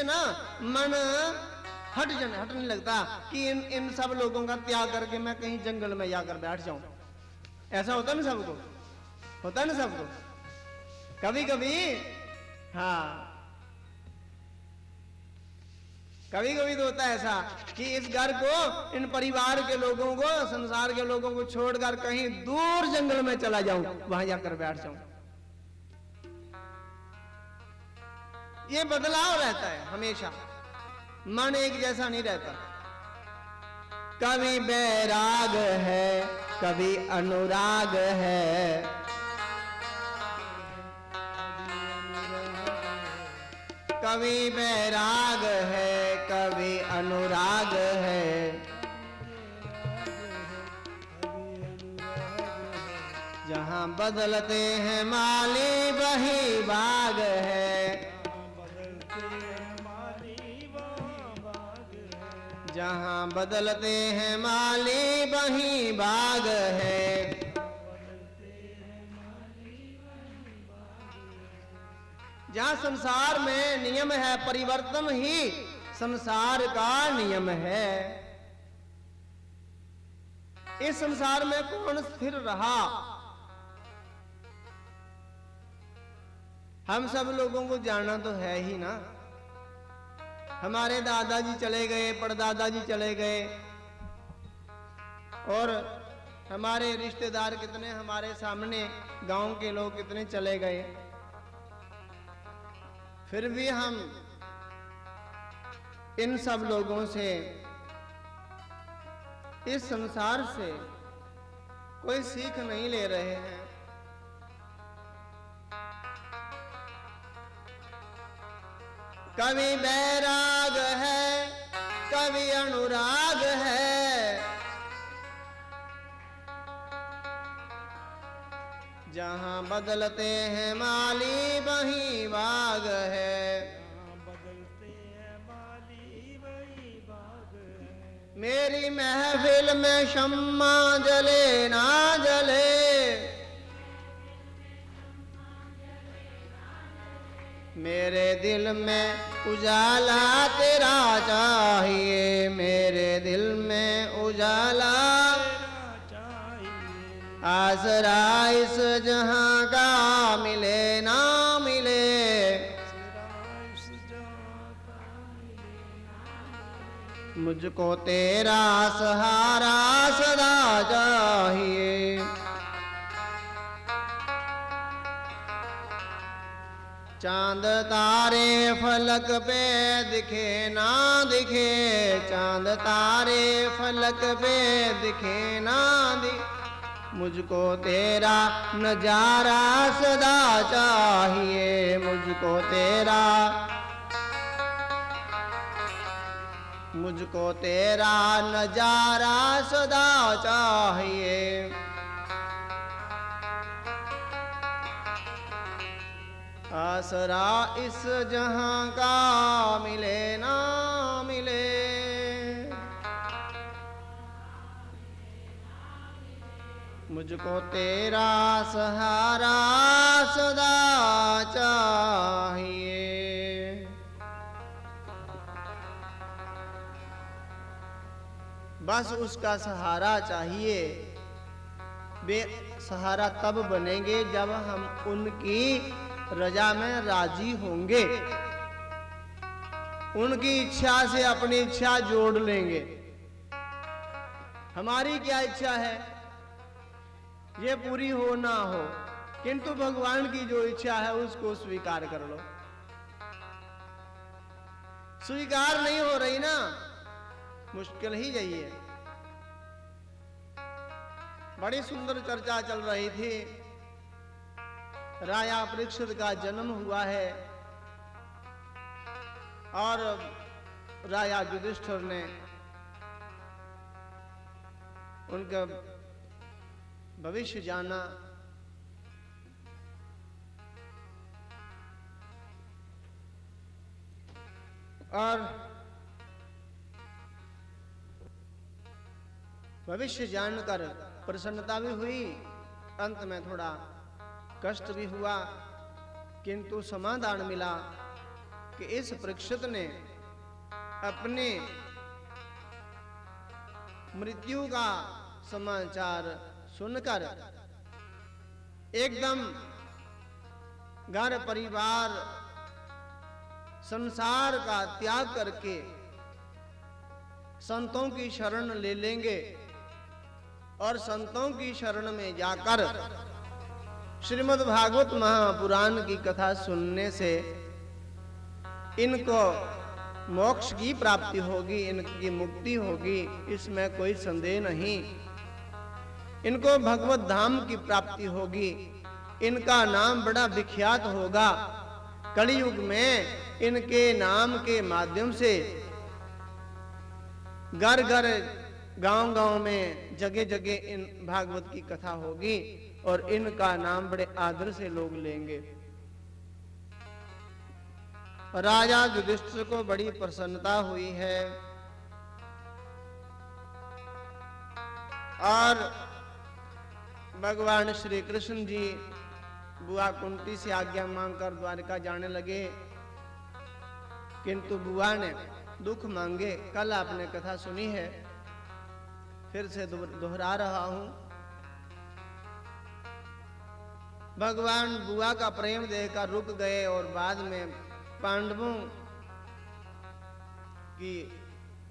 ना मन हटने लगता कि इन सब लोगों का त्याग करके मैं कहीं जंगल में जाकर बैठ जाऊं। ऐसा होता ना सबको, होता ना सबको कभी कभी। हाँ, कभी कभी तो होता है ऐसा कि इस घर को, इन परिवार के लोगों को, संसार के लोगों को छोड़कर कहीं दूर जंगल में चला जाऊं, वहां जाकर बैठ जाऊं। ये बदलाव रहता है हमेशा, मन एक जैसा नहीं रहता। कभी बैराग है, कभी अनुराग है, कभी बैराग है, कभी अनुराग है। जहां बदलते हैं माली वही बाग है, जहां बदलते हैं माली वही बाग है। जहां संसार में नियम है, परिवर्तन ही संसार का नियम है। इस संसार में कौन स्थिर रहा? हम सब लोगों को जानना तो है ही ना। हमारे दादाजी चले गए, परदादाजी चले गए, और हमारे रिश्तेदार कितने हमारे सामने, गांव के लोग कितने चले गए। फिर भी हम इन सब लोगों से, इस संसार से कोई सीख नहीं ले रहे हैं। कभी बैराग है, कभी अनुराग है, जहां बदलते हैं माली वही बाग है। मेरी महफिल में शम्मा जले ना जले, मेरे दिल में उजाला तेरा चाहिए, मेरे दिल में उजाला आसरा इस जहां का मिले ना मिले। मुझको तेरा सहारा सदा चाहिए। चांद तारे फलक पे दिखे ना दिखे, चांद तारे फलक पे दिखे ना दिखे, मुझको तेरा नजारा सदा चाहिए। मुझको तेरा, मुझको तेरा नजारा सदा चाहिए। आसरा इस जहां का मिले ना मिले। मुझको तेरा सहारा सदा चाहिए। बस उसका सहारा चाहिए। वे सहारा तब बनेंगे जब हम उनकी रजा में राजी होंगे, उनकी इच्छा से अपनी इच्छा जोड़ लेंगे। हमारी क्या इच्छा है ये पूरी हो ना हो, किंतु भगवान की जो इच्छा है उसको स्वीकार कर लो। स्वीकार नहीं हो रही ना, मुश्किल ही यही है। बड़ी सुंदर चर्चा चल रही थी। राजा परीक्षित का जन्म हुआ है और राजा युधिष्ठिर ने उनका भविष्य जाना। और भविष्य जानकर प्रसन्नता भी हुई, अंत में थोड़ा कष्ट भी हुआ, किंतु समाधान मिला। कि इस परीक्षित ने अपने मृत्यु का समाचार सुनकर एकदम घर परिवार संसार का त्याग करके संतों की शरण ले लेंगे और संतों की शरण में जाकर श्रीमद् भागवत महापुराण की कथा सुनने से इनको मोक्ष की प्राप्ति होगी, इनकी मुक्ति होगी, इसमें कोई संदेह नहीं। इनको भगवत धाम की प्राप्ति होगी, इनका नाम बड़ा विख्यात होगा। कलयुग में इनके नाम के माध्यम से घर घर गांव गांव में जगह जगह इन भागवत की कथा होगी और इनका नाम बड़े आदर से लोग लेंगे। राजा युधिष्ठिर को बड़ी प्रसन्नता हुई है और भगवान श्री कृष्ण जी बुआ कुंती से आज्ञा मांगकर द्वारका जाने लगे, किंतु बुआ ने दुख मांगे। कल आपने कथा सुनी है, फिर से दोहरा रहा हूं। भगवान बुआ का प्रेम देखकर रुक गए और बाद में पांडवों की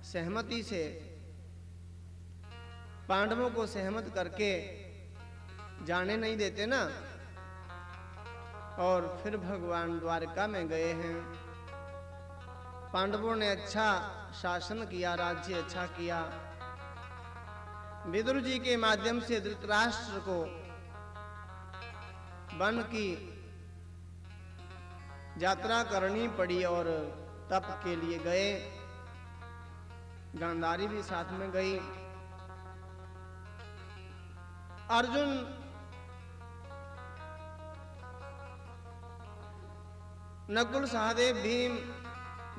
सहमति से पांडवों को सहमत करके जाने नहीं देते ना, और फिर भगवान द्वारका में गए हैं। पांडवों ने अच्छा शासन किया, राज्य अच्छा किया। विदुर जी के माध्यम से धृतराष्ट्र को वन की यात्रा करनी पड़ी और तप के लिए गए। गांधारी भी साथ में गई। अर्जुन नकुल सहदेव भीम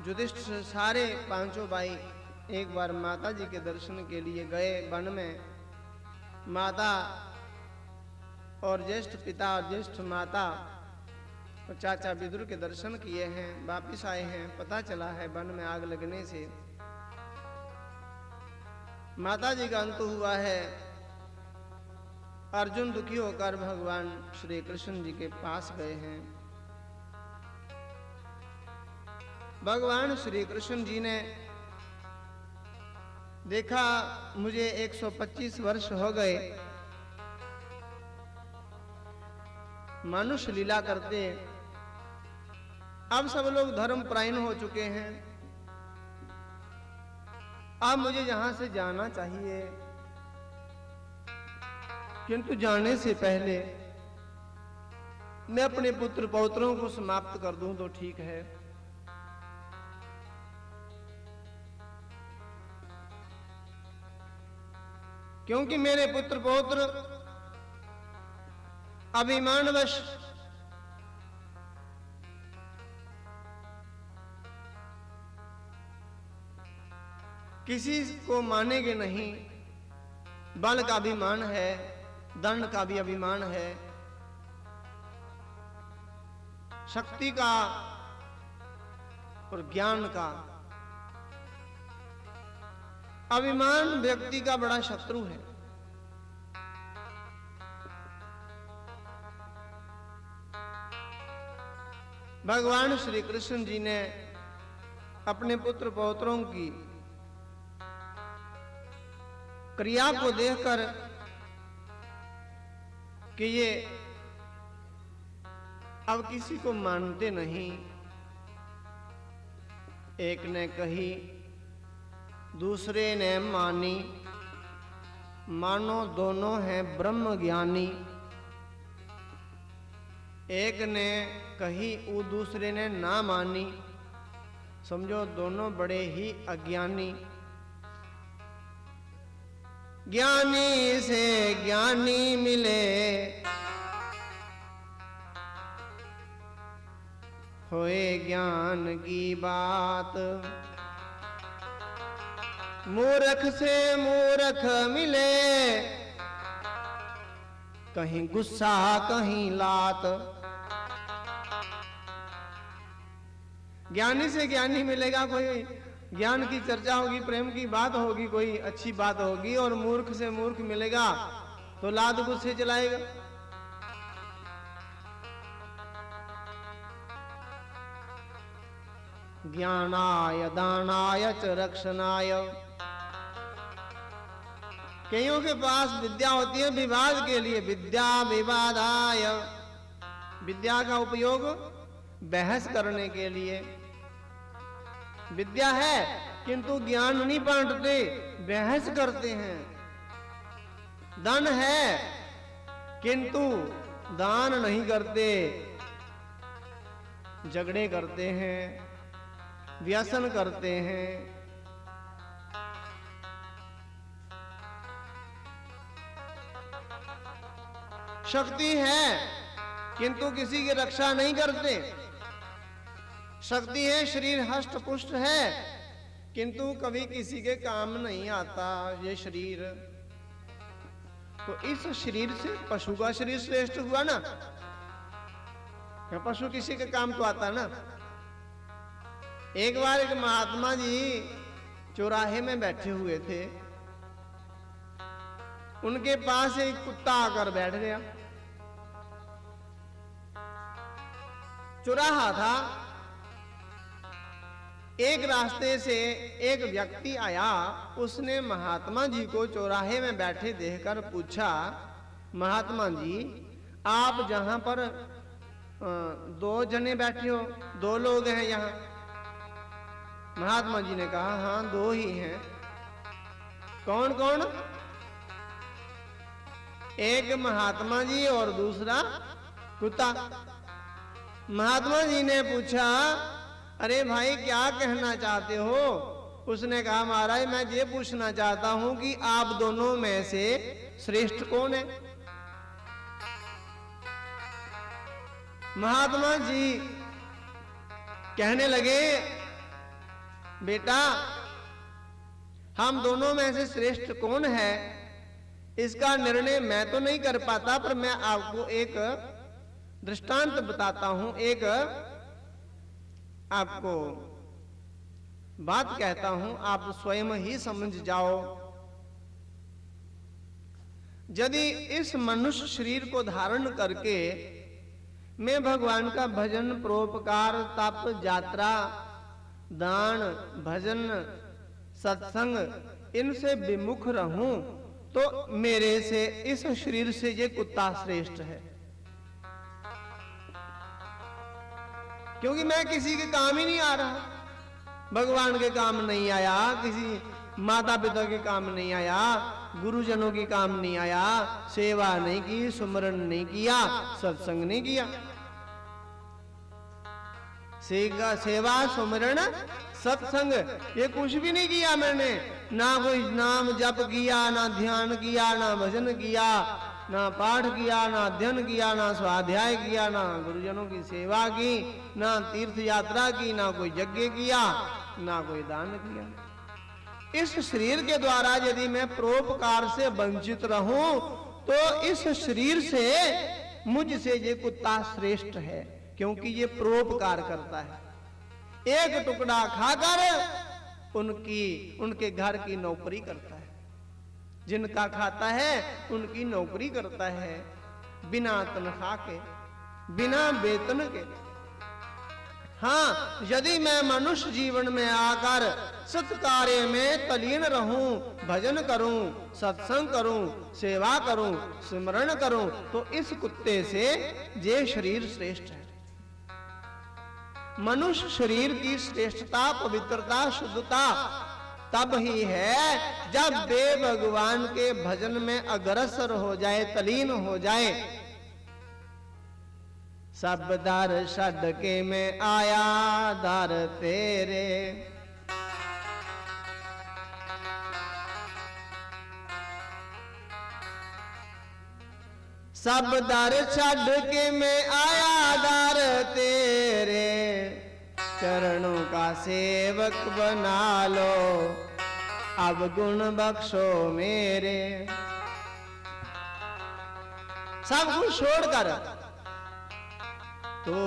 युधिष्ठिर सारे पांचों भाई एक बार माता जी के दर्शन के लिए गए वन में। माता और ज्येष्ठ पिता और ज्येष्ठ माता और चाचा विदुर के दर्शन किए हैं, वापिस आए हैं। पता चला है वन में आग लगने से माता जी का अंत हुआ है। अर्जुन दुखी होकर भगवान श्री कृष्ण जी के पास गए हैं। भगवान श्री कृष्ण जी ने देखा मुझे 125 वर्ष हो गए मनुष्य लीला करते, अब सब लोग धर्म परायण हो चुके हैं, अब मुझे यहां से जाना चाहिए, किंतु जाने से पहले मैं अपने पुत्र पौत्रों को समाप्त कर दूं तो ठीक है। क्योंकि मेरे पुत्र पौत्र अभिमानवश किसी को मानेंगे नहीं। बल का अभिमान है, दंड का भी अभिमान है, शक्ति का और ज्ञान का। अभिमान व्यक्ति का बड़ा शत्रु है। भगवान श्री कृष्ण जी ने अपने पुत्र पौत्रों की क्रिया को देखकर कि ये अब किसी को मानते नहीं, एक ने कही दूसरे ने मानी, मानो दोनों हैं ब्रह्म ज्ञानी। एक ने कही वो दूसरे ने ना मानी, समझो दोनों बड़े ही अज्ञानी। ज्ञानी से ज्ञानी मिले, होए ज्ञान की बात। मूर्ख से मूर्ख मिले, कहीं गुस्सा कहीं लात। ज्ञानी से ज्ञानी मिलेगा, कोई ज्ञान की चर्चा होगी, प्रेम की बात होगी, कोई अच्छी बात होगी, और मूर्ख से मूर्ख मिलेगा तो लाद गुस्से चलाएगा। ज्ञानाय दानाय च रक्षणाय। कईयों के पास विद्या होती है विवाद के लिए, विद्या विवादाय, विद्या का उपयोग बहस करने के लिए। विद्या है किंतु ज्ञान नहीं बांटते, बहस करते हैं। धन है किंतु दान नहीं करते, झगड़े करते हैं, व्यसन करते हैं। शक्ति है किंतु किसी की रक्षा नहीं करते। शक्ति है, शरीर हष्ट पुष्ट है, किंतु कभी किसी के काम नहीं आता ये शरीर। तो इस शरीर से पशु का शरीर श्रेष्ठ हुआ ना। पशु किसी के काम तो आता ना। एक बार एक महात्मा जी चौराहे में बैठे हुए थे, उनके पास एक कुत्ता आकर बैठ गया। चौराहा था, एक रास्ते से एक व्यक्ति आया, उसने महात्मा जी को चौराहे में बैठे देखकर पूछा, महात्मा जी आप जहां पर 2 जने बैठे हो, 2 लोग हैं यहां? महात्मा जी ने कहा हाँ 2 ही हैं। कौन कौन? एक महात्मा जी और दूसरा कुत्ता। महात्मा जी ने पूछा अरे भाई क्या कहना चाहते हो? उसने कहा महाराज मैं ये पूछना चाहता हूं कि आप दोनों में से श्रेष्ठ कौन है? महात्मा जी कहने लगे बेटा हम दोनों में से श्रेष्ठ कौन है इसका निर्णय मैं तो नहीं कर पाता, पर मैं आपको एक दृष्टांत बताता हूं, एक आपको बात कहता हूं, आप स्वयं ही समझ जाओ। यदि इस मनुष्य शरीर को धारण करके मैं भगवान का भजन, परोपकार, तप, यात्रा, दान, भजन, सत्संग इनसे विमुख रहूं तो मेरे से, इस शरीर से ये कुत्ता श्रेष्ठ है। क्योंकि मैं किसी के काम ही नहीं आ रहा, भगवान के काम नहीं आया, किसी माता पिता के काम नहीं आया, गुरुजनों के काम नहीं आया, सेवा नहीं की, सुमरन नहीं किया, सत्संग नहीं किया। सेवा, सुमरण, सत्संग ये कुछ भी नहीं किया मैंने। ना कोई नाम जप किया, ना ध्यान किया, ना भजन किया, ना पाठ किया, ना अध्ययन किया, ना स्वाध्याय किया, ना गुरुजनों की सेवा की, ना तीर्थ यात्रा की, ना कोई यज्ञ किया, ना कोई दान किया। इस शरीर के द्वारा यदि मैं परोपकार से वंचित रहूं तो इस शरीर से, मुझसे ये कुत्ता श्रेष्ठ है, क्योंकि ये परोपकार करता है। एक टुकड़ा खाकर उनके घर की नौकरी करता है, जिनका खाता है उनकी नौकरी करता है, बिना तनख्वाह के, बिना वेतन के। हाँ, यदि मैं मनुष्य जीवन में आकर सत्कार्य में तल्लीन रहूं, भजन करूं, सत्संग करूं, सेवा करूं, स्मरण करूं, तो इस कुत्ते से ये शरीर श्रेष्ठ है। मनुष्य शरीर की श्रेष्ठता, पवित्रता, शुद्धता तब ही है जब वे भगवान के भजन में अग्रसर हो जाए, तलीन हो जाए। सब दर छड़ के में आया दर तेरे, सब दर छड़ के में आया दर तेरे, चरणों का सेवक बना लो अब गुण बख्शो मेरे। सब कुछ छोड़कर तू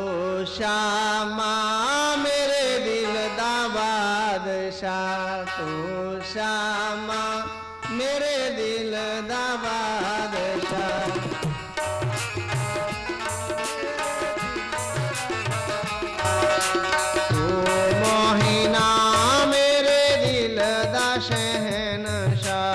शामा मेरे दिल दा बादशाह, तू शामा मेरे दिल दा बादशाह। तू मोहिना मेरे दिल दा शहनशाह,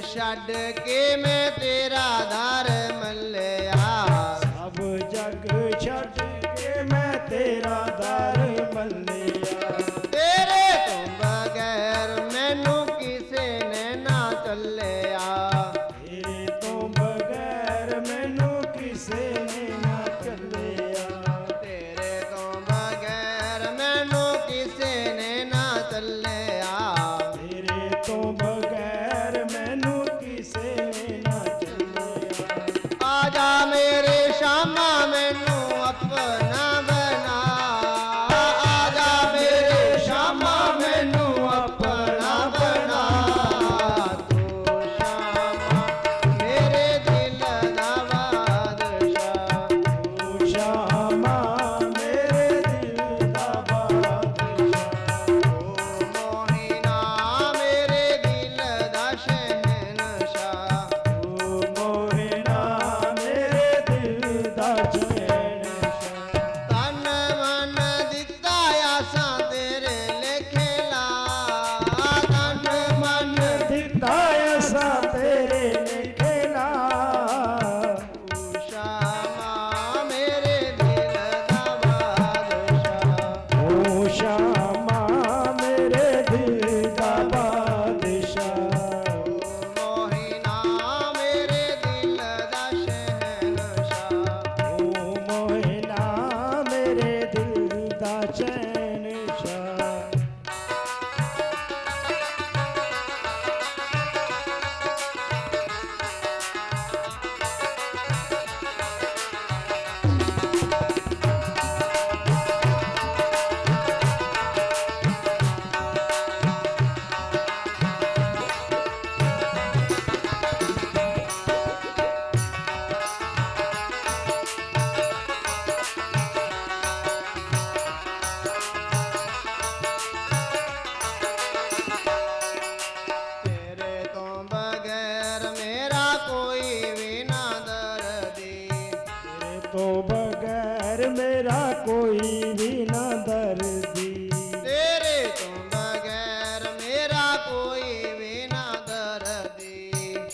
छड़ के मैं तेरा दर मल्लिया, सब जग छड़ के मैं तेरा दर मल्लिया। तेरे तो बगैर मैनू किसे ने ना चलिया, तेरे तो बगैर मैनू किसे ने ना चलिया। तेरे तो बगैर मैनू किसे ने ना चलिया, तेरे तो बगैर मैनू किसे ने ना चलिया। आजा मेरे शामा मैनू अपना बना, आजा मेरे शामा मैनू अपना बना। तू शामा मेरे दिल दा बादशाह, तू शामा मेरे दिल दा बादशाह। तू मोहिना मेरे दिल दा शहनशाह। तू मोहिना मेरे दिल दा शहनशाह। तन मन दिता आसां तेरे लेखे ला, तन मन दिता ऐसा तेरे लेखे ला। तू शामा मेरे दिल दा बादशाह, तू शामा मेरे दिल दा बादशाह। मोहिना मेरे दिल दा शहनशाह। तू मोहिना मेरे दिल दा शहनशाह। तेरे तो बगैर मेरा कोई भी ना दर्दी, तेरे तो बगैर मेरा कोई भी ना दर्दी। तेरे तो बगैर मेरा कोई भी ना दर्दी।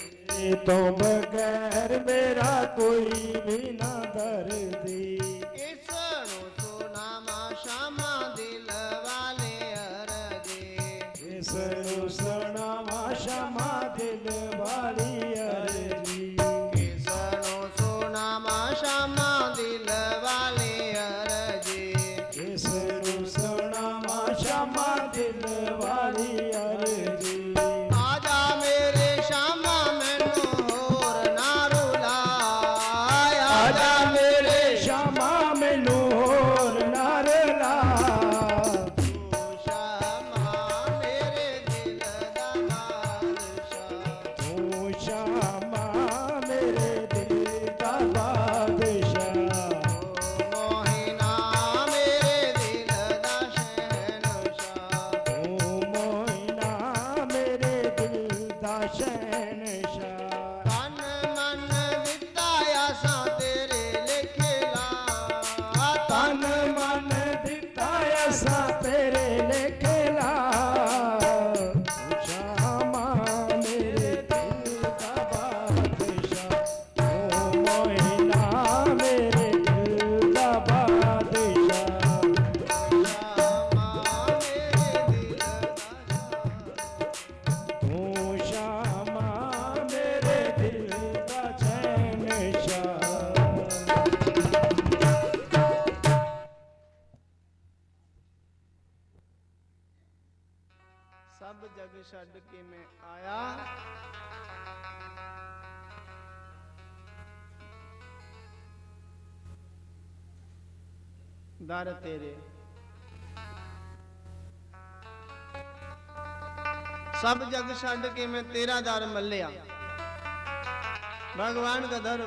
तेरे तो बगैर मेरा कोई भी ना दर्दी। इसनु सुनामा शामा दिल वाले अरजी, इसनु सुनावा क्षमा दिल वाली अर्जी। इसनु सुनामा शामा दिल वाले अरजी। इसनु सुनावा क्षमा दिल वाली अर्जी। आजा मेरे शामा मैनू होर ना रुलाया, आजा मेरे क्षमा मैनू होर ना रुला। तू शामा मेरे दिल दा बादशाह, तू क्षमा मेरे दिल दा बादशाह। मोहिना मेरे दिल दा शहनशाह। तू दिशा तन मन दिता आसा तेरे लेखे ला तन मन दिता ऐसा तेरे लेखे ला श्यामा मेरे दिल का बादशाह ओ मोहिना मेरे दिल का बादशाह श्यामा मेरे दिल का तू श्यामा मेरे दिल का शहंशाह सब जग छड़ के मैं आया दर तेरे सब जग छड़ के मैं तेरा दर मल्लिया भगवान का दर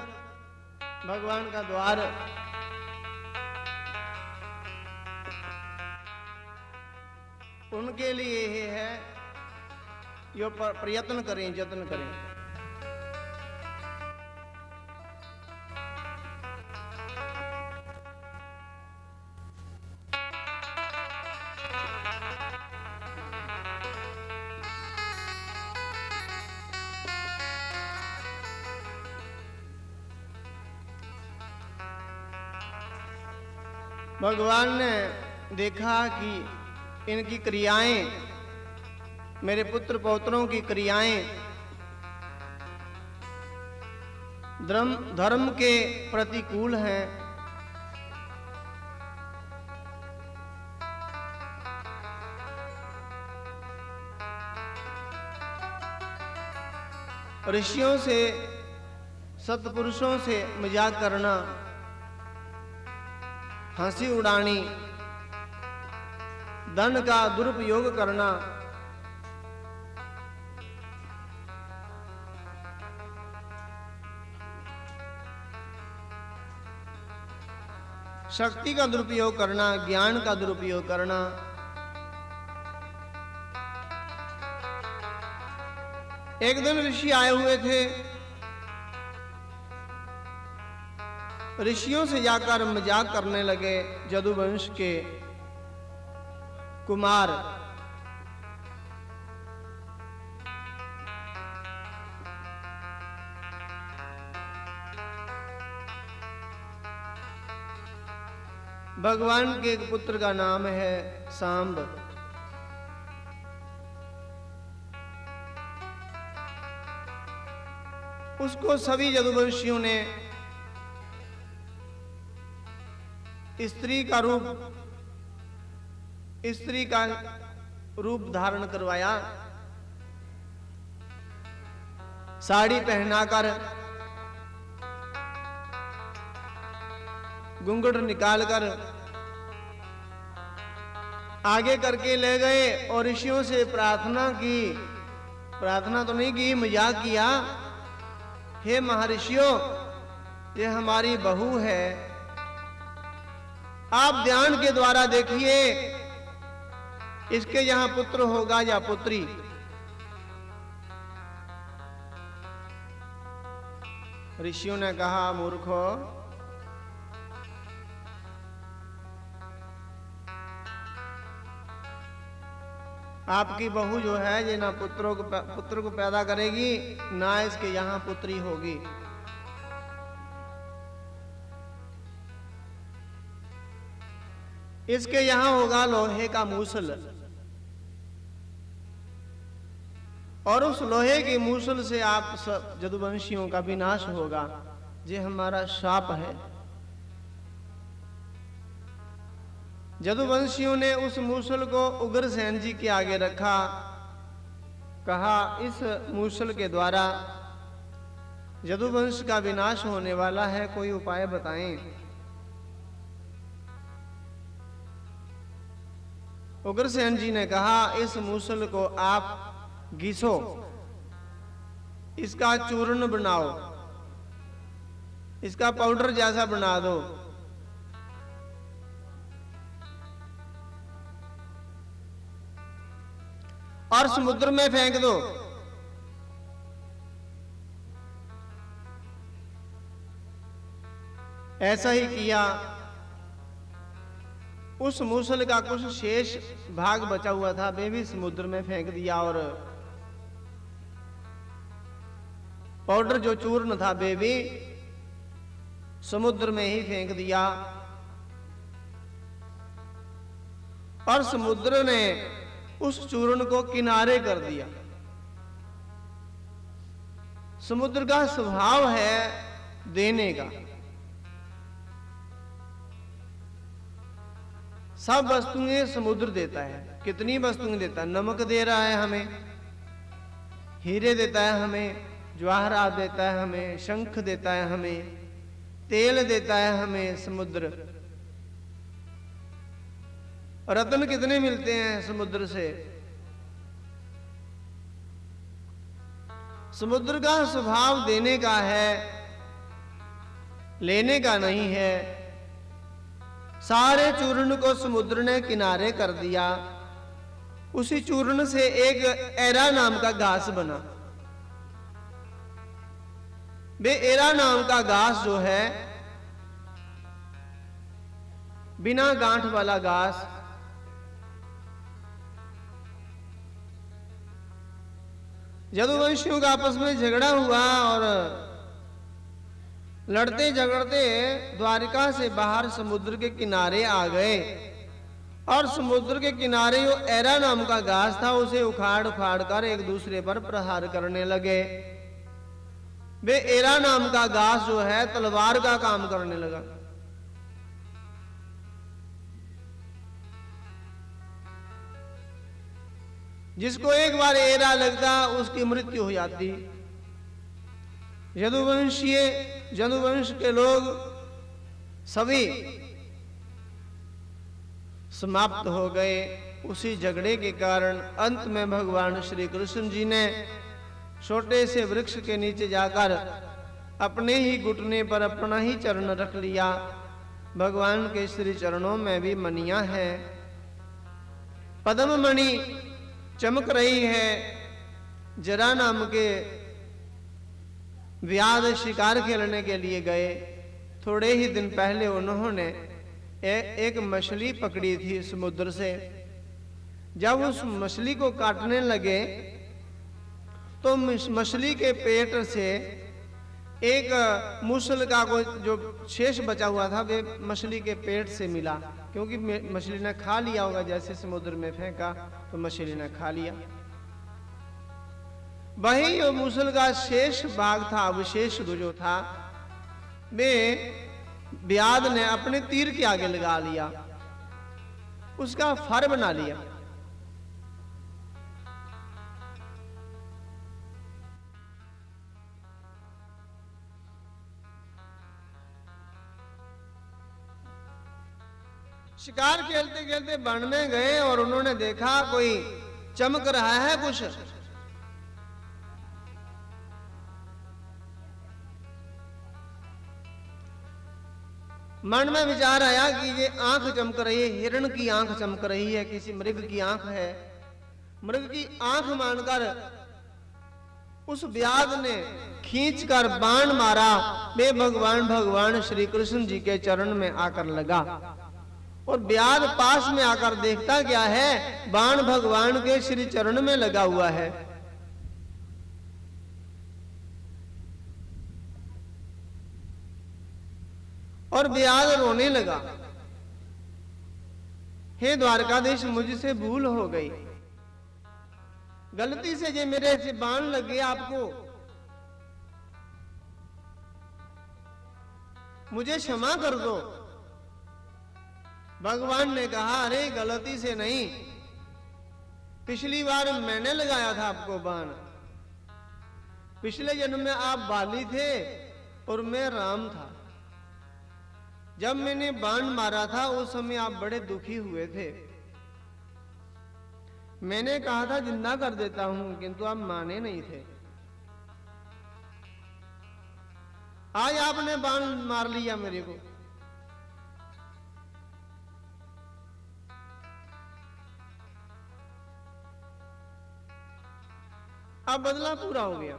भगवान का द्वार उनके लिए ये है यो प्रयत्न करें जत्न करें भगवान ने देखा कि इनकी क्रियाएं मेरे पुत्र पौत्रों की क्रियाएं धर्म के प्रतिकूल हैं ऋषियों से सत्पुरुषों से मजाक करना हंसी उड़ानी धन का दुरुपयोग करना शक्ति का दुरुपयोग करना ज्ञान का दुरुपयोग करना एक दिन ऋषि आए हुए थे ऋषियों से जाकर मजाक करने लगे जदुवंश के कुमार भगवान के एक पुत्र का नाम है सांब उसको सभी जदुवंशियों ने स्त्री का रूप धारण करवाया साड़ी पहनाकर घूंघट निकालकर आगे करके ले गए और ऋषियों से प्रार्थना की प्रार्थना तो नहीं की मजाक किया हे महर्षियों ये हमारी बहू है आप ध्यान के द्वारा देखिए इसके यहां पुत्र होगा या पुत्री ऋषियों ने कहा मूर्खो आपकी बहू जो है ये ना पुत्र को पैदा करेगी ना इसके यहां पुत्री होगी इसके यहां होगा लोहे का मूसल और उस लोहे की मूसल से आप सब जदुवंशियों का विनाश होगा ये हमारा शाप है जदुवंशियों ने उस मूसल को उग्रसेन जी के आगे रखा कहा इस मूसल के द्वारा जदुवंश का विनाश होने वाला है कोई उपाय बताएं उग्रसेन जी ने कहा इस मूसल को आप घिसो इसका चूर्ण बनाओ इसका पाउडर जैसा बना दो और समुद्र में फेंक दो ऐसा ही किया। उस मूसल का कुछ शेष भाग बचा हुआ था, वे भी समुद्र में फेंक दिया, और पाउडर जो चूर्ण था वे भी समुद्र में ही फेंक दिया। और समुद्र ने उस चूर्ण को किनारे कर दिया। समुद्र का स्वभाव है देने का। सब वस्तुएं समुद्र देता है। कितनी वस्तुएं देता है? नमक दे रहा है हमें, हीरे देता है हमें, जवाहरात देता है हमें, शंख देता है हमें, तेल देता है हमें समुद्र। रत्न कितने मिलते हैं समुद्र से? समुद्र का स्वभाव देने का है, लेने का नहीं है। सारे चूर्ण को समुद्र ने किनारे कर दिया। उसी चूर्ण से एक एरा नाम का घास बना। वे एरा नाम का घास जो है, बिना गांठ वाला घास, यदुवंशियों का आपस में झगड़ा हुआ और लड़ते झगड़ते द्वारिका से बाहर समुद्र के किनारे आ गए। और समुद्र के किनारे जो एरा नाम का घास था उसे उखाड़ उखाड़ कर एक दूसरे पर प्रहार करने लगे। वे एरा नाम का घास जो है तलवार का काम करने लगा। जिसको एक बार एरा लगता उसकी मृत्यु हो जाती। यदुवंश के लोग सभी समाप्त हो गए उसी झगड़े के कारण। अंत में भगवान श्री कृष्ण जी ने छोटे से वृक्ष के नीचे जाकर अपने ही घुटने पर अपना ही चरण रख लिया। भगवान के श्री चरणों में भी मणियां हैं। पद्म मणि चमक रही है। जरा नाम के व्याध शिकार खेलने के लिए गए। थोड़े ही दिन पहले उन्होंने एक मछली पकड़ी थी समुद्र से। जब उस मछली को काटने लगे तो मछली के पेट से एक मूसल का कोई जो शेष बचा हुआ था वे मछली के पेट से मिला, क्योंकि मछली ने खा लिया होगा। जैसे समुद्र में फेंका तो मछली ने खा लिया। वही जो मूसल का शेष भाग था, अवशेष जो था, वे व्याध ने अपने तीर के आगे लगा लिया, उसका फर बना लिया। शिकार खेलते खेलते वन में गए और उन्होंने देखा कोई चमक रहा है कुछ। मन में विचार आया कि ये आंख चमक रही है, हिरण की आंख चमक रही है, किसी मृग की आंख है। मृग की आंख मानकर उस व्याध ने खींचकर बाण मारा। वे भगवान श्री कृष्ण जी के चरण में आकर लगा और व्याध पास में आकर देखता क्या है, बाण भगवान के श्री चरण में लगा हुआ है। और व्याध रोने लगा, हे द्वारकाधीश मुझसे भूल हो गई, गलती से जे मेरे से बाण लग गया, आपको मुझे क्षमा कर दो। भगवान ने कहा, अरे गलती से नहीं, पिछली बार मैंने लगाया था आपको बाण। पिछले जन्म में आप बाली थे और मैं राम था। जब मैंने बाण मारा था उस समय आप बड़े दुखी हुए थे। मैंने कहा था जिंदा कर देता हूं, किंतु आप माने नहीं थे। आज आपने बाण मार लिया मेरे को। अब बदला पूरा हो गया।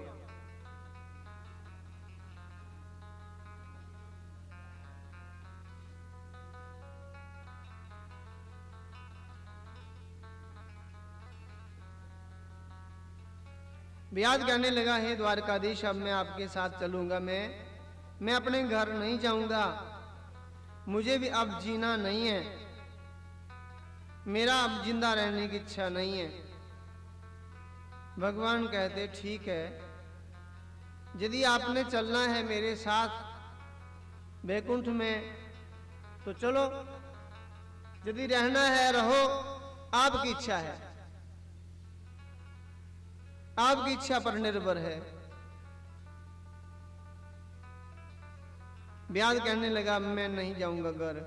व्याध कहने लगा, हे द्वारकाधीश, अब मैं आपके साथ चलूंगा, मैं अपने घर नहीं जाऊंगा, मुझे भी अब जीना नहीं है, मेरा अब जिंदा रहने की इच्छा नहीं है। भगवान कहते, ठीक है, यदि आपने चलना है मेरे साथ वैकुंठ में तो चलो, यदि रहना है रहो, आपकी इच्छा है, आपकी इच्छा पर निर्भर है। व्याध कहने लगा, मैं नहीं जाऊंगा घर।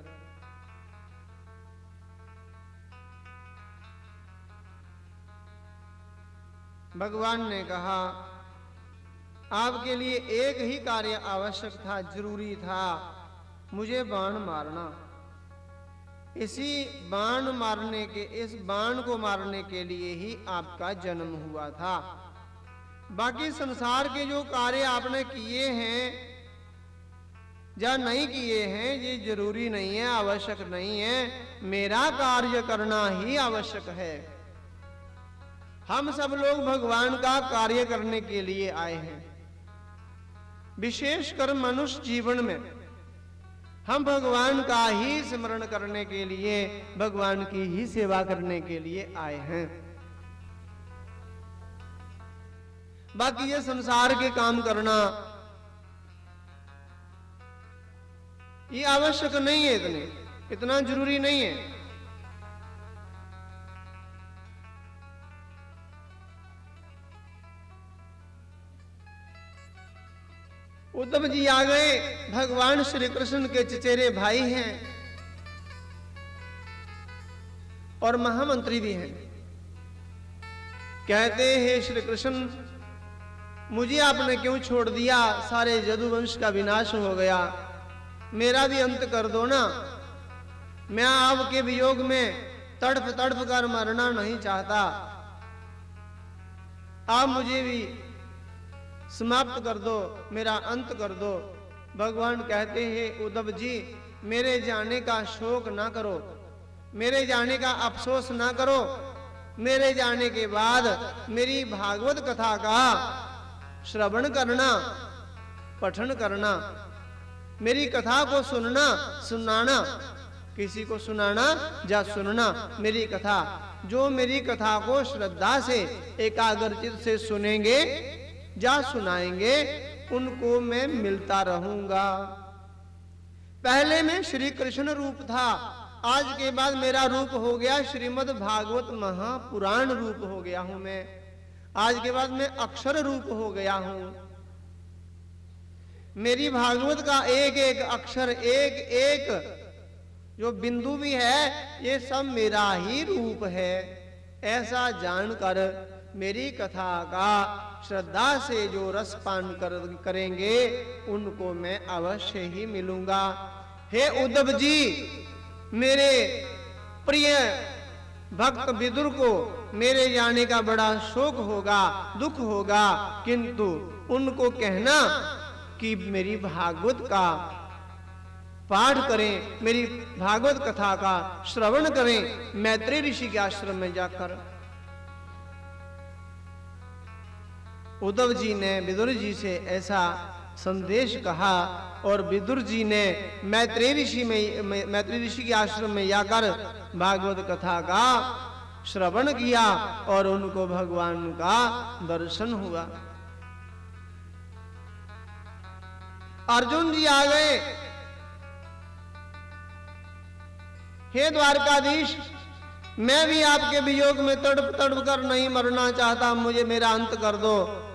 भगवान ने कहा, आपके लिए एक ही कार्य आवश्यक था, जरूरी था, मुझे बाण मारना। इसी बाण मारने के, इस बाण को मारने के लिए ही आपका जन्म हुआ था। बाकी संसार के जो कार्य आपने किए हैं या नहीं किए हैं, ये जरूरी नहीं है, आवश्यक नहीं है, मेरा कार्य करना ही आवश्यक है। हम सब लोग भगवान का कार्य करने के लिए आए हैं। विशेषकर मनुष्य जीवन में हम भगवान का ही स्मरण करने के लिए, भगवान की ही सेवा करने के लिए आए हैं। बाकी ये संसार के काम करना ये आवश्यक नहीं है, इतना जरूरी नहीं है। उद्धव जी आ गए, भगवान श्री कृष्ण के चचेरे भाई हैं और महामंत्री भी हैं। कहते हैं, श्री कृष्ण, मुझे आपने क्यों छोड़ दिया? सारे यदुवंश का विनाश हो गया, मेरा भी अंत कर दो ना। मैं आपके वियोग में तड़प तड़प कर मरना नहीं चाहता, आप मुझे भी समाप्त कर दो, मेरा अंत कर दो। भगवान कहते हैं, उद्धव जी, मेरे जाने का शोक ना करो, मेरे जाने का अफसोस ना करो। मेरे जाने के बाद मेरी भागवत कथा का श्रवण करना, पठन करना, मेरी कथा को सुनना, सुनाना, किसी को सुनाना या सुनना मेरी कथा। जो मेरी कथा को श्रद्धा से, एकाग्रचित से सुनेंगे या सुनाएंगे, उनको मैं मिलता रहूंगा। पहले मैं श्री कृष्ण रूप था, आज के बाद मेरा रूप हो गया श्रीमद् भागवत महापुराण रूप हो गया हूं मैं। आज के बाद मैं अक्षर रूप हो गया हूं। मेरी भागवत का एक एक अक्षर, एक एक जो बिंदु भी है, ये सब मेरा ही रूप है। ऐसा जानकर मेरी कथा का श्रद्धा से जो रसपान करेंगे, उनको मैं अवश्य ही मिलूंगा। हे उद्धव जी, मेरे प्रिय भक्त विदुर को मेरे जाने का बड़ा शोक होगा, दुख होगा, किंतु उनको कहना कि मेरी भागवत का पाठ करें, मेरी भागवत कथा का श्रवण करें, मैत्री ऋषि के आश्रम में जाकर। उद्धव जी ने विदुर जी से ऐसा संदेश कहा और विदुर जी ने मैत्री ऋषि के आश्रम में जाकर भागवत कथा का श्रवण किया और उनको भगवान का दर्शन हुआ। अर्जुन जी आ गए, हे द्वारकाधीश, मैं भी आपके वियोग में तड़प तड़प कर नहीं मरना चाहता, मुझे मेरा अंत कर दो,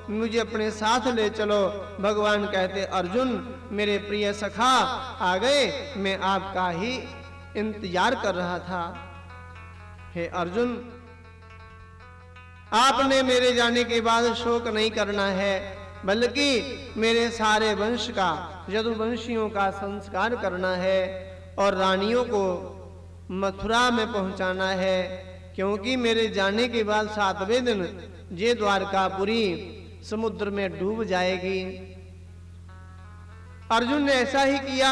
मुझे अपने साथ ले चलो। भगवान कहते, अर्जुन मेरे प्रिय सखा आ गए, मैं आपका ही इंतजार कर रहा था। हे अर्जुन, आपने मेरे जाने के बाद शोक नहीं करना है, बल्कि मेरे सारे वंश का, यदुवंशियों का संस्कार करना है और रानियों को मथुरा में पहुंचाना है, क्योंकि मेरे जाने के बाद 7वें दिन ये द्वारकापुरी समुद्र में डूब जाएगी। अर्जुन ने ऐसा ही किया,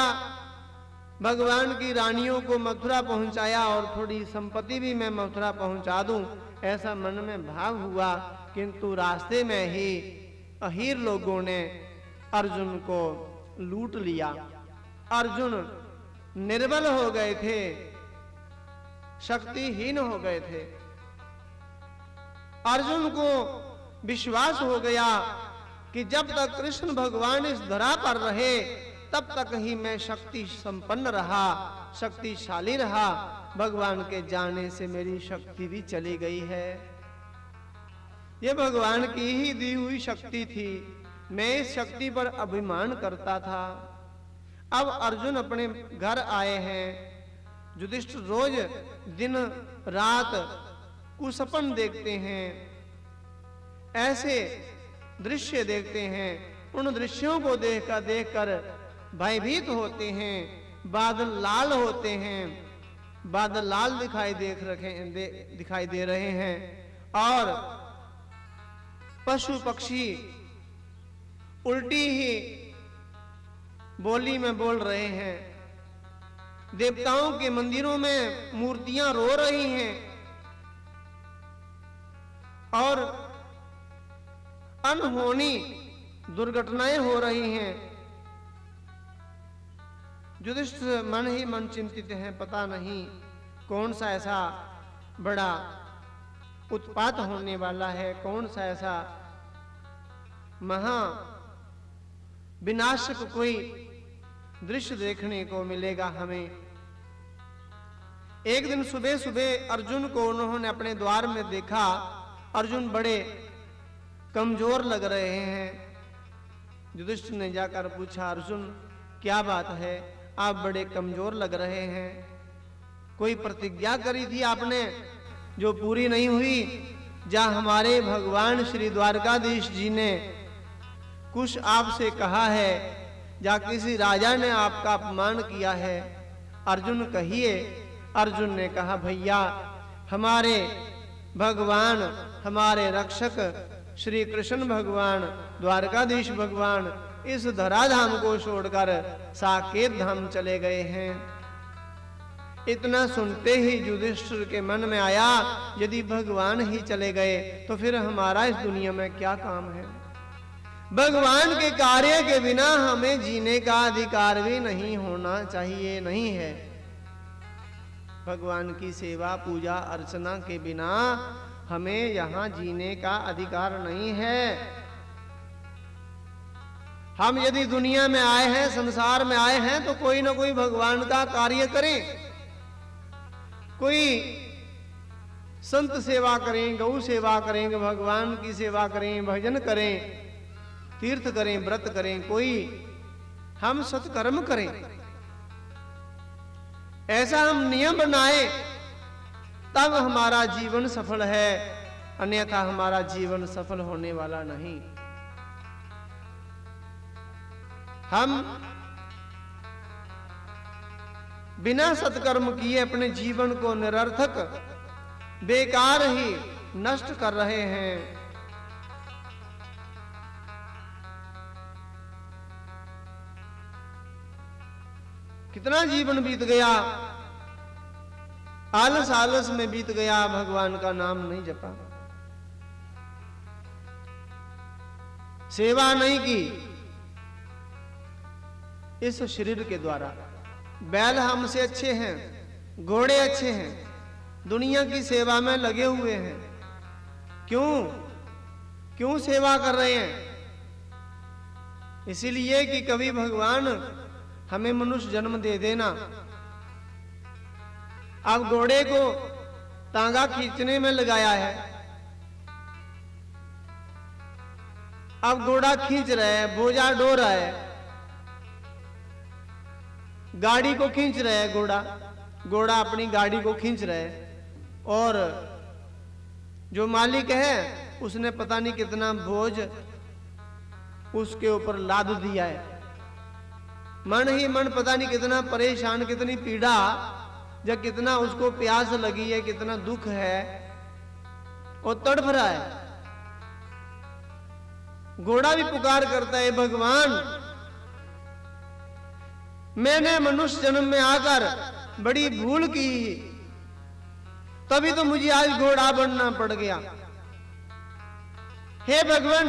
भगवान की रानियों को मथुरा पहुंचाया और थोड़ी संपत्ति भी मैं मथुरा पहुंचा दूं, ऐसा मन में भाव हुआ। किंतु रास्ते में ही अहीर लोगों ने अर्जुन को लूट लिया। अर्जुन निर्बल हो गए थे, शक्तिहीन हो गए थे। अर्जुन को विश्वास हो गया कि जब तक कृष्ण भगवान इस धरा पर रहे तब तक ही मैं शक्ति संपन्न रहा, शक्तिशाली रहा। भगवान के जाने से मेरी शक्ति भी चली गई है। ये भगवान की ही दी हुई शक्ति थी, मैं इस शक्ति पर अभिमान करता था। अब अर्जुन अपने घर आए हैं। युधिष्ठिर रोज दिन रात कुसपन देखते हैं, ऐसे दृश्य देखते हैं। उन दृश्यों को देखकर भयभीत होते हैं, बादल लाल होते हैं, बादल लाल दिखाई दे रहे हैं और पशु पक्षी उल्टी ही बोली में बोल रहे हैं। देवताओं के मंदिरों में मूर्तियां रो रही हैं और अनहोनी दुर्घटनाएं हो रही हैं। युधिष्ठिर मन ही मन चिंतित हैं, पता नहीं कौन सा ऐसा बड़ा उत्पात होने वाला है, कौन सा ऐसा महा विनाशक कोई दृश्य देखने को मिलेगा हमें। एक दिन सुबह सुबह अर्जुन को उन्होंने अपने द्वार में देखा। अर्जुन बड़े कमजोर लग रहे हैं। युधिष्ठिर ने जाकर पूछा, अर्जुन क्या बात है, आप बड़े कमजोर लग रहे हैं? कोई प्रतिज्ञा करी थी आपने जो पूरी नहीं हुई? जहां हमारे भगवान श्री द्वारकाधीश जी ने कुछ आपसे कहा है, या किसी राजा ने आपका अपमान किया है? अर्जुन कहिए। अर्जुन ने कहा, भैया हमारे भगवान, हमारे रक्षक श्री कृष्ण भगवान, द्वारकाधीश भगवान इस धराधाम को छोड़कर साकेत धाम चले गए हैं। इतना सुनते ही युधिष्ठिर के मन में आया, यदि भगवान ही चले गए तो फिर हमारा इस दुनिया में क्या काम है? भगवान के कार्य के बिना हमें जीने का अधिकार भी नहीं होना चाहिए, नहीं है। भगवान की सेवा पूजा अर्चना के बिना हमें यहां जीने का अधिकार नहीं है। हम यदि दुनिया में आए हैं, संसार में आए हैं, तो कोई ना कोई भगवान का कार्य करें। कोई संत सेवा करें, गौ सेवा करें, भगवान की सेवा करें, भजन करें, तीर्थ करें, व्रत करें, कोई हम सत्कर्म करें। ऐसा हम नियम बनाए तब हमारा जीवन सफल है, अन्यथा हमारा जीवन सफल होने वाला नहीं। हम बिना सत्कर्म किए अपने जीवन को निरर्थक बेकार ही नष्ट कर रहे हैं। कितना जीवन बीत गया, आलस आलस में बीत गया, भगवान का नाम नहीं जपा, सेवा नहीं की इस शरीर के द्वारा। बैल हमसे अच्छे हैं, घोड़े अच्छे हैं, दुनिया की सेवा में लगे हुए हैं। क्यों सेवा कर रहे हैं? इसीलिए कि कभी भगवान हमें मनुष्य जन्म दे देना। अब घोड़े को तांगा खींचने में लगाया है, अब घोड़ा खींच रहा है, बोझा ढो रहा है, गाड़ी को खींच रहा है, घोड़ा अपनी गाड़ी को खींच रहा है, और जो मालिक है उसने पता नहीं कितना बोझ उसके ऊपर लाद दिया है। मन ही मन पता नहीं कितना परेशान, कितनी पीड़ा, जब कितना उसको प्यास लगी है, कितना दुख है, और तड़फ रहा है। घोड़ा भी पुकार करता है, भगवान मैंने मनुष्य जन्म में आकर बड़ी भूल की, तभी तो मुझे आज घोड़ा बनना पड़ गया। हे भगवान,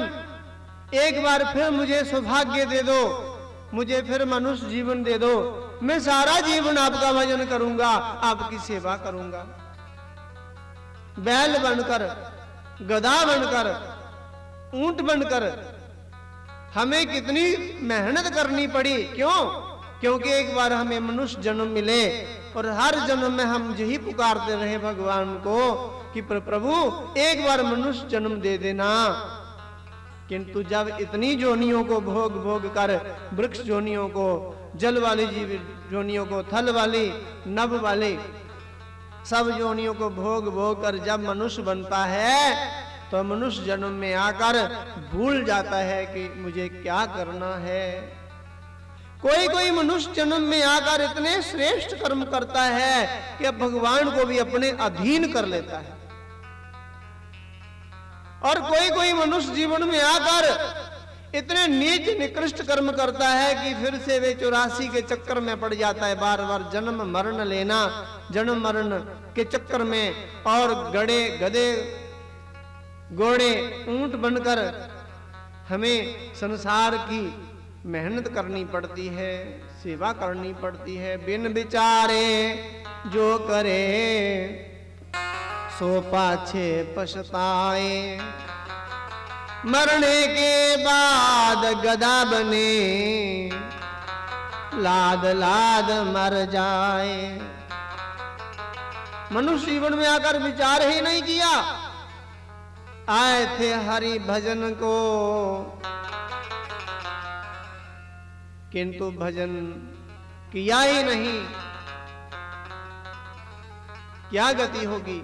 एक बार फिर मुझे सौभाग्य दे दो, मुझे फिर मनुष्य जीवन दे दो, मैं सारा जीवन आपका भजन करूंगा, आपकी सेवा करूंगा। बैल बनकर, गधा बनकर, ऊंट बनकर हमें कितनी मेहनत करनी पड़ी। क्यों? क्योंकि एक बार हमें मनुष्य जन्म मिले और हर जन्म में हम यही पुकारते रहे भगवान को कि प्रभु एक बार मनुष्य जन्म दे देना। किंतु जब इतनी जोनियों को भोग भोग कर, वृक्ष जोनियों को, जल वाली जीव जोनियों को, थल वाली, नभ वाली सब जोनियों को भोग भोग कर जब मनुष्य बनता है तो मनुष्य जन्म में आकर भूल जाता है कि मुझे क्या करना है। कोई कोई मनुष्य जन्म में आकर इतने श्रेष्ठ कर्म करता है कि अब भगवान को भी अपने अधीन कर लेता है, और कोई कोई मनुष्य जीवन में आकर इतने नीच निकृष्ट कर्म करता है कि फिर से वे 84 के चक्कर में पड़ जाता है, बार बार जन्म मरण लेना, जन्म मरण के चक्कर में, और गड़े गधे घोड़े ऊंट बनकर हमें संसार की मेहनत करनी पड़ती है, सेवा करनी पड़ती है। बिन विचारे जो करे सो पाछे पछताए, मरने के बाद गधा बने लाद लाद मर जाए। मनुष्य जीवन में आकर विचार ही नहीं किया, आए थे हरि भजन को, किंतु भजन किया ही नहीं, क्या गति होगी।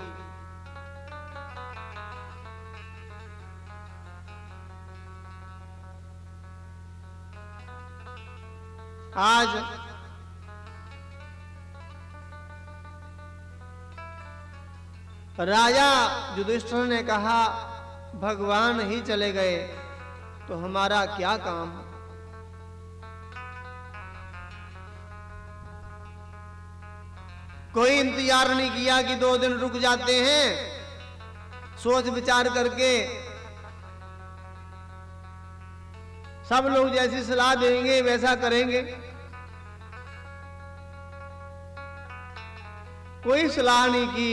आज राजा युधिष्ठिर ने कहा भगवान ही चले गए तो हमारा क्या काम। कोई इंतजार नहीं किया कि 2 दिन रुक जाते हैं, सोच विचार करके सब लोग जैसी सलाह देंगे वैसा करेंगे। कोई सलाह नहीं की,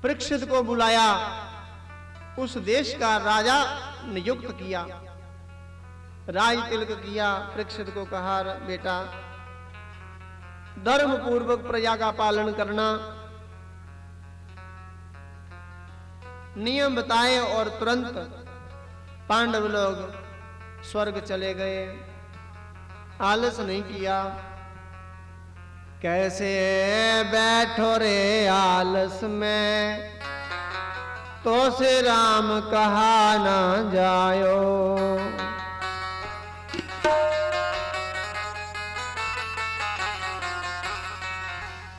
परीक्षित को बुलाया, उस देश का राजा नियुक्त किया, राज तिलक किया। परीक्षित को कहा बेटा धर्म पूर्वक प्रजा का पालन करना, नियम बताए और तुरंत पांडव लोग स्वर्ग चले गए, आलस नहीं किया। कैसे बैठो रे आलस में, तो से राम कहा ना जायो।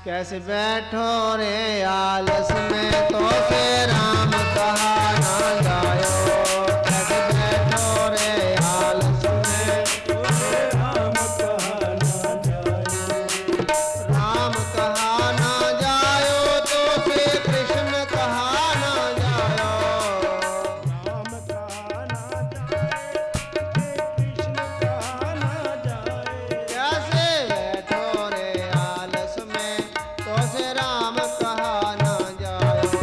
कैसे बैठो रे आलस में, तो से राम कहा ना जायो। कैसे बैठो रे आलस में, तो से राम कहा ना जायो। राम कहा ना जायो, तो से कृष्ण कहा ना जायो। राम कहा ना जाए, कृष्ण कहा ना जाए। कैसे बैठो रे आलस में, तो से राम कहा ना जायो।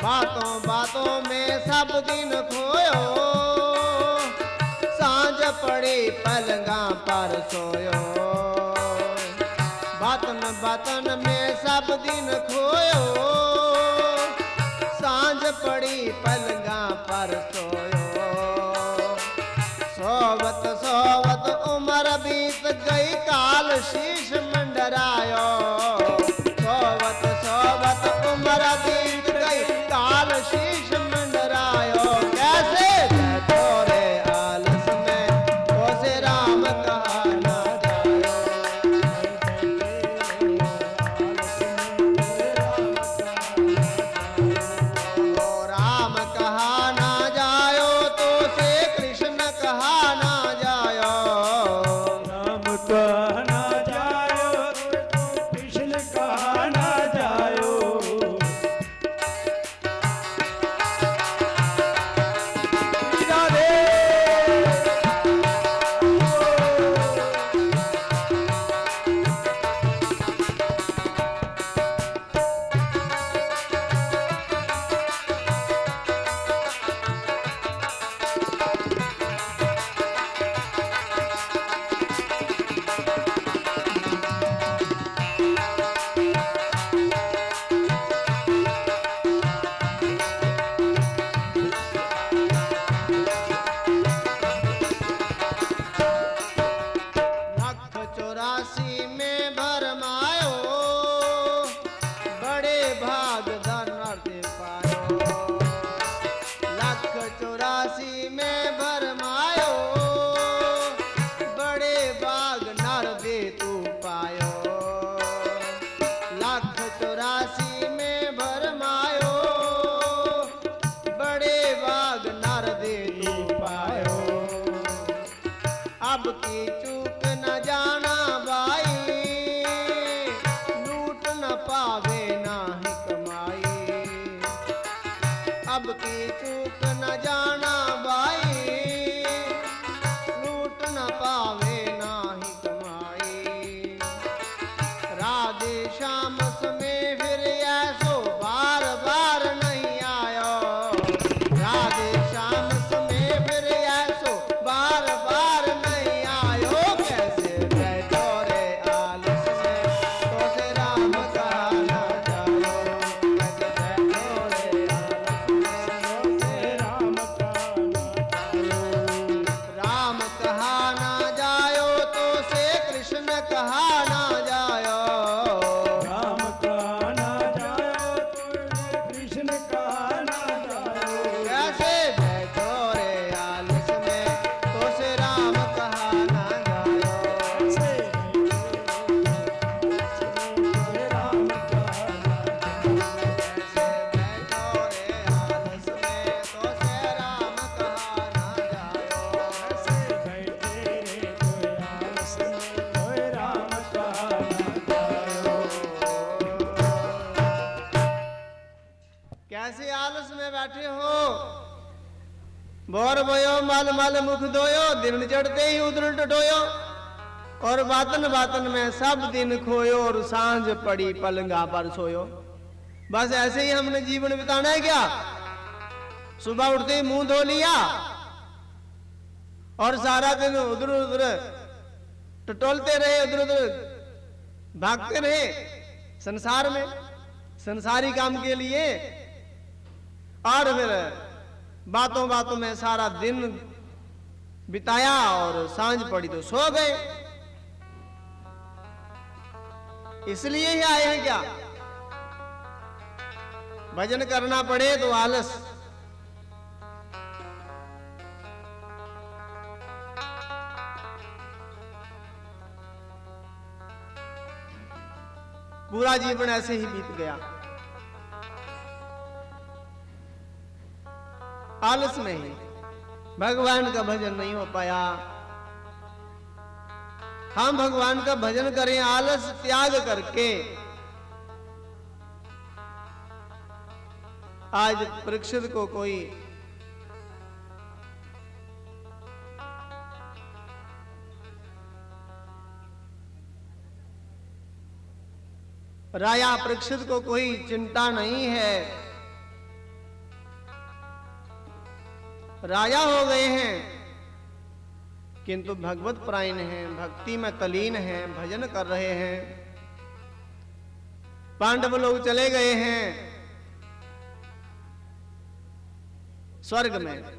बातों बातों में सब दिन खोयो, सांझ पड़ी पलंगा पर सोयो। बातन बातन में सब दिन खोयो, सांझ पड़ी पलंगा पर सोयो। सोवत सोवत उम्र बीत गई, काल शीश मंडरायो। सोवत सोवत उम्र बीत गई, काल शीश मंडरायो। कैसे बैठो रे आलस में, उसे राम कहा ना जायो। ओ राम कहा ना जायो, तो से कृष्ण कहा ना जायो। राम कहना जायो, कृष्ण कहना जायो। राधे लख 84 में भरमायो, बड़े भाग धन अर्थ पायो। लख 84 में भरमायो, बड़े भाग नर दे तू पायो। लख 84 में भरमायो, बड़े भाग नर दे तू पायो। अब की चूक न जाना भाई, लूट न पावे नाही कमाई। अब की चूक न जाना भाई, लूट न पावे नाही कमाई। राधे श्याम समय फिर ऐसो बार बार नहीं आयो। राधे श्याम समय फिर ऐसो बार बार नहीं आयो। कैसे बैठो रे आलस में, तो से राम कहा ना जायो। कैसे बैठो रे आलस में, तो से राम कहना जायो। राम कहा ना जायो, तो से कृष्ण कहा ना जायो। राम कहना जायो, कृष्ण कहना जायो। कैसे बैठो रे आलस में, तो से राम कहा ना जायो। ऐसे राम कहना जायो। कैसे बैठो रे आलस में, तो से राम कहा ना जायो। ऐसे बैठे रे कोई आलस में, कोई राम कहना जायो। कैसे आलस में बैठे हो? बोर बोयो मल मल मुख धोयो, दिन चढ़ते ही उधर टटोयो। और बातन बातन में सब दिन खोयो, और सांझ पड़ी पलंगा पर सोयो। बस ऐसे ही हमने जीवन बिताना है क्या? सुबह उठते ही मुंह धो लिया और सारा दिन उधर उधर टटोलते रहे, उधर उधर भागते रहे संसार में, संसारी काम के लिए। और फिर बातों बातों में सारा दिन बिताया और सांझ पड़ी तो सो गए। इसलिए ही आए हैं क्या? भजन करना पड़े तो आलस। पूरा जीवन ऐसे ही बीत गया, आलस में ही। भगवान का भजन नहीं हो पाया। हम भगवान का भजन करें आलस त्याग करके। आज परीक्षित को कोई राजा परीक्षित को कोई चिंता नहीं है राजा हो गए हैं, किंतु भगवत परायण हैं, भक्ति में तलीन हैं, भजन कर रहे हैं। पांडव लोग चले गए हैं स्वर्ग में।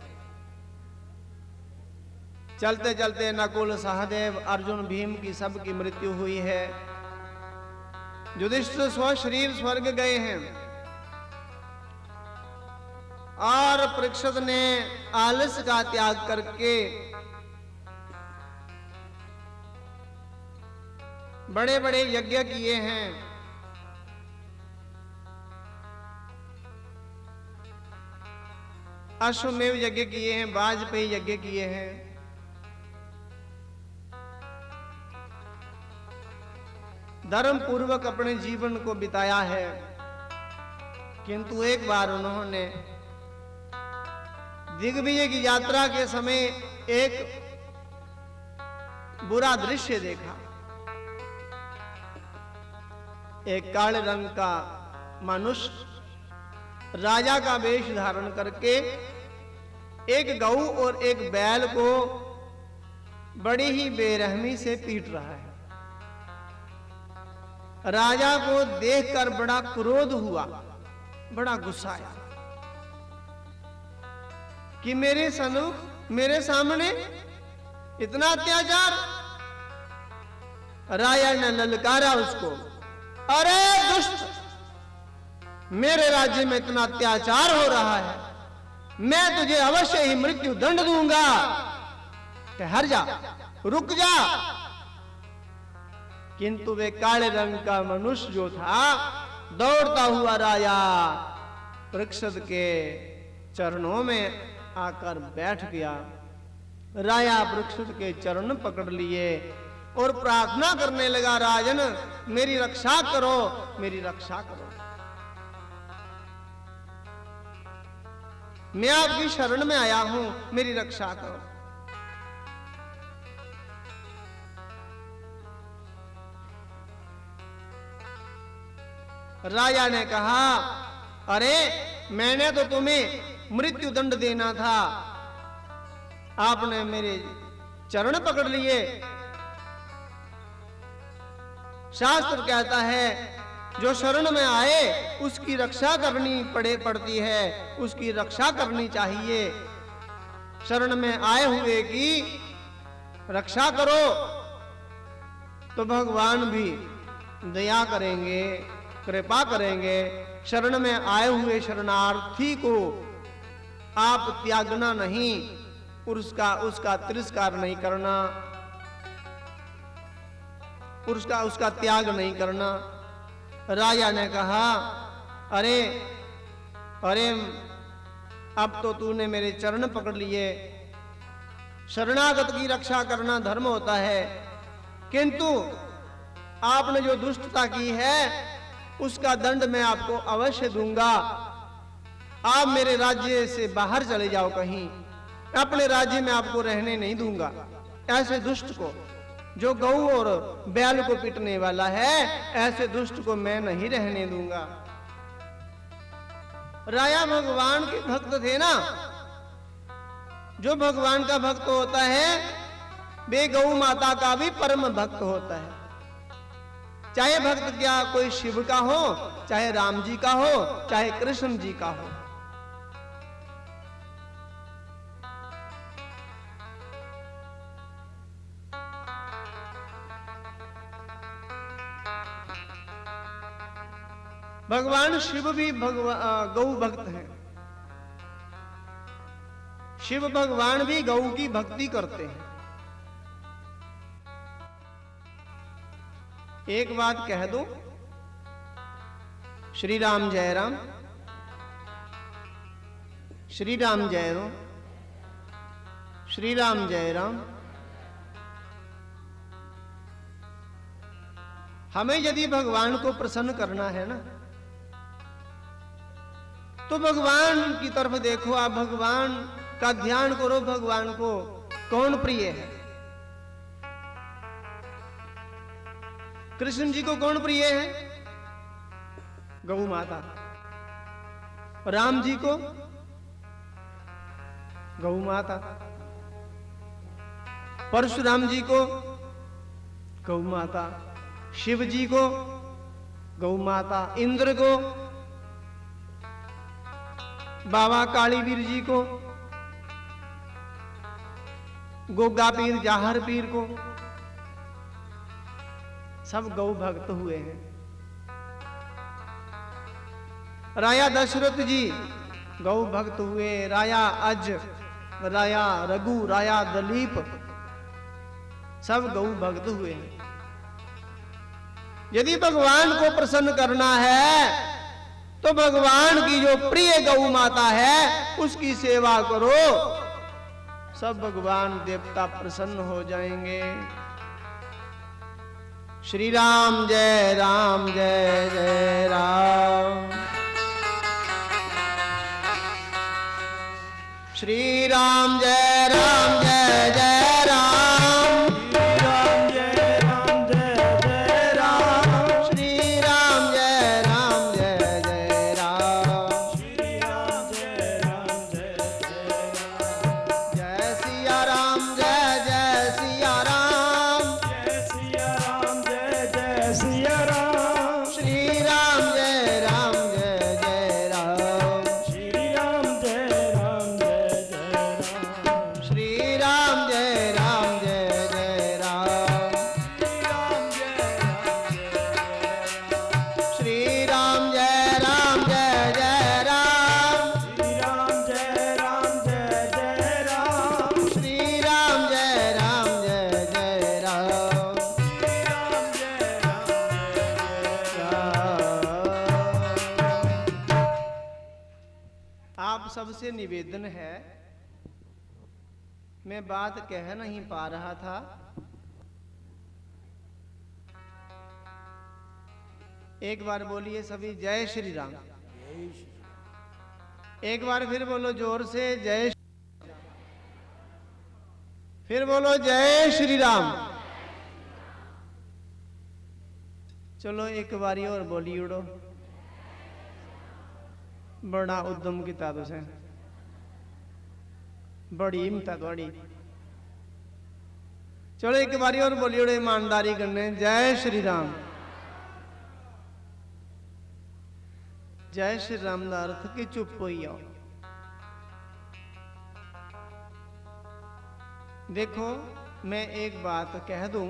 चलते चलते नकुल, सहदेव, अर्जुन, भीम की सबकी मृत्यु हुई है। युधिष्ठिर स्व शरीर स्वर्ग गए हैं और परीक्षित ने आलस्य का त्याग करके बड़े बड़े यज्ञ किए हैं। अश्वमेव यज्ञ किए हैं, वाजपेयी यज्ञ किए हैं। धर्म पूर्वक अपने जीवन को बिताया है, किंतु एक बार उन्होंने दिग्विजय की यात्रा के समय एक बुरा दृश्य देखा। एक काले रंग का मनुष्य राजा का वेश धारण करके एक गऊ और एक बैल को बड़ी ही बेरहमी से पीट रहा है। राजा को देखकर बड़ा क्रोध हुआ, बड़ा गुस्सा आया कि मेरे सन्मुख, मेरे सामने इतना अत्याचार। राजा ने ललकारा उसको, अरे दुष्ट, मेरे राज्य में इतना अत्याचार हो रहा है, मैं तुझे अवश्य ही मृत्यु दंड दूंगा। ठहर जा, रुक जा। किंतु वे काले रंग का मनुष्य जो था, दौड़ता हुआ राजा परीक्षित के चरणों में आकर बैठ गया। राजा परीक्षित के चरण पकड़ लिए और प्रार्थना करने लगा, राजन मेरी रक्षा करो, मेरी रक्षा करो, मैं आपकी शरण में आया हूं, मेरी रक्षा करो। राजा ने कहा, अरे मैंने तो तुम्हें मृत्यु दंड देना था, आपने मेरे चरण पकड़ लिए। शास्त्र कहता है जो शरण में आए उसकी रक्षा करनी पड़ती है, उसकी रक्षा करनी चाहिए। शरण में आए हुए की रक्षा करो तो भगवान भी दया करेंगे, कृपा करेंगे। शरण में आए हुए शरणार्थी को आप त्यागना नहीं, उसका तिरस्कार नहीं करना, उसका त्याग नहीं करना। राजा ने कहा, अरे अरे अब तो तूने मेरे चरण पकड़ लिए, शरणागत की रक्षा करना धर्म होता है, किंतु आपने जो दुष्टता की है उसका दंड मैं आपको अवश्य दूंगा। आप मेरे राज्य से बाहर चले जाओ कहीं, अपने राज्य में आपको रहने नहीं दूंगा। ऐसे दुष्ट को, जो गऊ और बैल को पीटने वाला है, ऐसे दुष्ट को मैं नहीं रहने दूंगा। राजा भगवान के भक्त थे ना। जो भगवान का भक्त होता है वे गौ माता का भी परम भक्त होता है। चाहे भक्त क्या कोई शिव का हो, चाहे राम जी का हो, चाहे कृष्ण जी का हो। भगवान शिव भी गौ भक्त हैं। शिव भगवान भी गौ की भक्ति करते हैं। एक बात कह दो, श्री राम जय राम, श्री राम जय राम, श्री राम जय राम। हमें यदि भगवान को प्रसन्न करना है ना, तो भगवान की तरफ देखो, आप भगवान का ध्यान करो। भगवान को कौन प्रिय है? कृष्ण जी को कौन प्रिय है? गौ माता। राम जी को गौ माता, परशुराम जी को गौ माता, शिव जी को गौ माता, इंद्र को, बाबा कालीवीर जी को, गोगा पीर, जाहर पीर को, सब गौ भक्त हुए हैं। राजा दशरथ जी गौ भक्त हुए, राजा अज, राजा रघु, राजा दलीप, सब गौ भक्त हुए हैं। यदि भगवान को प्रसन्न करना है तो भगवान की जो प्रिय गौ माता है उसकी सेवा करो, सब भगवान देवता प्रसन्न हो जाएंगे। श्री राम जय राम, जय जय राम। श्री राम जय राम, जय जय राम। श्री राम जय राम, जय जय राम। श्री राम जय राम, जय जय राम। जय सिया राम, जय जय सिया राम। जय सिया राम, जय जय सिया राम। श्री राम जय राम, जय जय राम। श्री राम जय राम, जय जय राम। श्री राम जय राम, जय जय राम। श्री राम जय राम, जय जय राम। श्री राम जय राम, जय जय राम। आप सबसे निवेदन है, मैं बात कह नहीं पा रहा था, एक बार बोलिए सभी जय श्री राम। एक बार फिर बोलो जोर से जय, फिर बोलो जय श्री राम। चलो एक बारी और बोली उड़ो, बड़ा उद्यम किया तुसें, बड़ी हिम्मत है थोड़ी। चलो एक बारी और बोली उड़ो ईमानदारी करने, जय श्री राम। जय श्री राम का अर्थ की चुप होई आओ। देखो मैं एक बात कह दूं,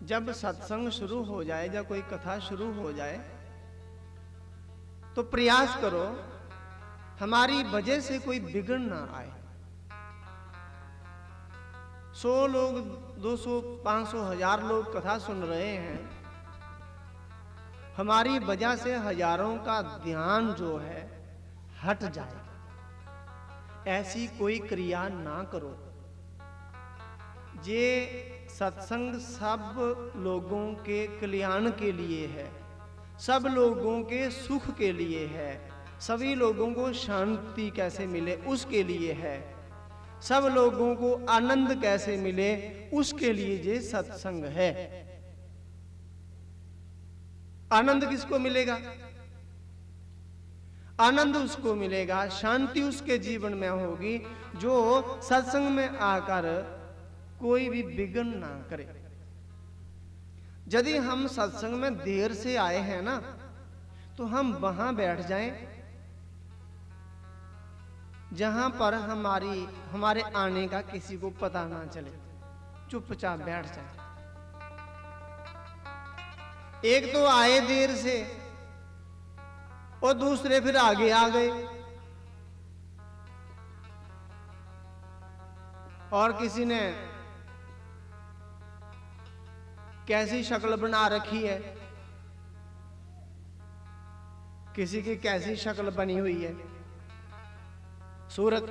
जब सत्संग शुरू हो जाए, जब कोई कथा शुरू हो जाए, तो प्रयास करो हमारी वजह से कोई बिगड़ ना आए। 100 लोग, 200, 500, 1000 लोग कथा सुन रहे हैं, हमारी वजह से हजारों का ध्यान जो है हट जाए, ऐसी कोई क्रिया ना करो। ये सत्संग सब लोगों के कल्याण के लिए है, सब लोगों के सुख के लिए है, सभी लोगों को शांति कैसे मिले उसके लिए है, सब लोगों को आनंद कैसे मिले उसके लिए ये सत्संग है। आनंद किसको मिलेगा? आनंद उसको मिलेगा, शांति उसके जीवन में होगी जो सत्संग में आकर कोई भी विघ्न ना करे। यदि हम सत्संग में देर से आए हैं ना, तो हम वहां बैठ जाएं जहां पर हमारे आने का किसी को पता ना चले, चुपचाप बैठ जाएं। एक तो आए देर से और दूसरे फिर आगे आ गए, और किसी ने कैसी शक्ल बना रखी है, किसी की कैसी शक्ल बनी हुई है, सूरत।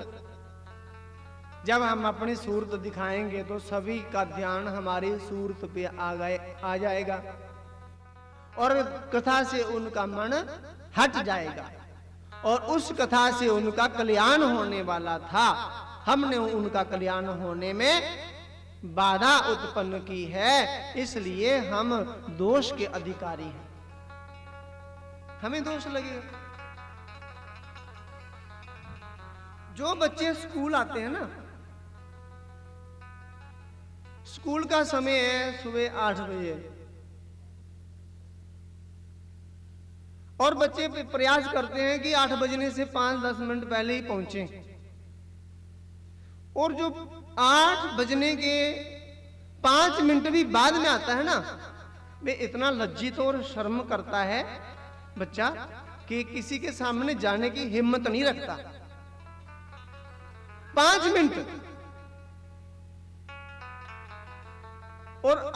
जब हम अपनी सूरत दिखाएंगे तो सभी का ध्यान हमारी सूरत पे आ जाएगा और कथा से उनका मन हट जाएगा, और उस कथा से उनका कल्याण होने वाला था, हमने उनका कल्याण होने में बाधा उत्पन्न की है, इसलिए हम दोष के अधिकारी हैं, हमें दोष लगेगा। जो बच्चे स्कूल आते हैं ना, स्कूल का समय है सुबह 8 बजे, और बच्चे प्रयास करते हैं कि 8 बजने से 5-10 मिनट पहले ही पहुंचे, और जो 8 बजने के 5 मिनट भी बाद में आता है ना, वे इतना लज्जित और शर्म करता है बच्चा कि किसी के सामने जाने की हिम्मत नहीं रखता। 5 मिनट, और